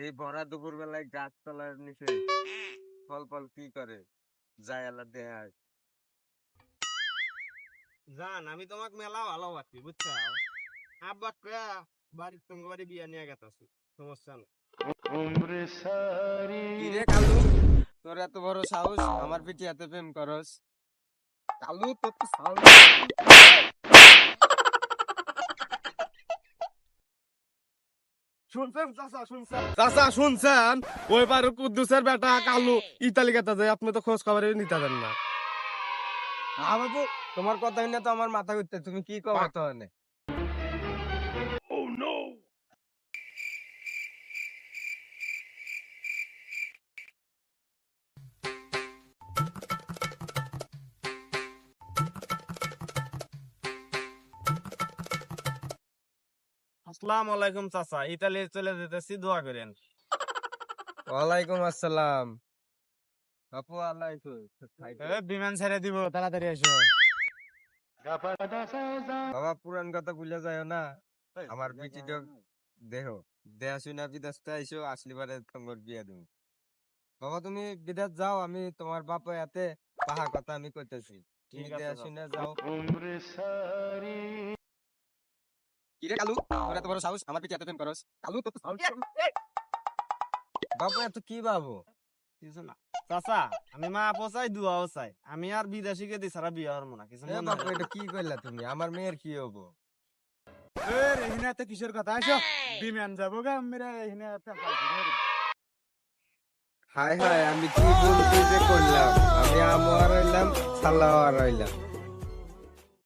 এই ভরা দুপুর বেলায় গাছতলার নিচে ফল ফল কি করে যায় আল্লাহ দেয়। জান আমি তোমাকে মেলা ভালোবাসি বুঝছো। আব্বা কয়া বাড়ির তোমার বাড়ি বিয়া নিয়ে গেতাছি, সমস্যা নেই। কি রে কালু, তোর এত বড় সাহস আমার পিঠে এত প্রেম করস? কালু তোর তো সাহস। শুনছেন চাচা শুনছেন? ওই পারে কুদ্দুসের বেটা কালু ইতালি গেতা যায়, আপনি তো খোঁজ খবর নিতে দেন না। হ্যাঁ বাবু, তোমার কথা শুনে তো আমার মাথা ঘুরতে, তুমি কি কবে তো আসসালামু আলাইকুম চাচা, ইতালি চলে যেতেছি, দোয়া করেন। ওয়ালাইকুম আসসালাম। আপু আলাইকুম। বিমান ছেড়ে দিব, তাড়াতাড়ি এসো। বাবা পুরান কথা ভুলে যায় না, আমার পিঠিটা দেহ দেয়া শুনা বিদেশতে আইসো, আসলি বারে তোমার বিয়া দেব। বাবা তুমি বিদেশ যাও, আমি তোমার বাপ এতে পাহা কথা আমি কইতেছি, তুমি ঠিক আছে দেয়া চাচা। শুনে যাও। কি রে কালু, তোর এত বড় সাহস আমার পিঠে এত প্রেম করস? কালু তোর তো সাহস। বাবু এত কি বাবু? কিছু না চাচা, আমি মা পোসাই দুয়াও চাই, আমি আর বিদেশিকে দি সারা বিয়া হরমো না, কিছু এ মনে বাবু হয় এটা কি কইলা তুমি? আমার মেয়ের কি হবো? এখানে এত কিসের কথা, আসো বিমান যাবো গা আমরা এখানে। হায় হায়, আমি কি ভুল কি যে করলাম? আমি আমও হারাইলাম, সাল্লাও হারাইলাম।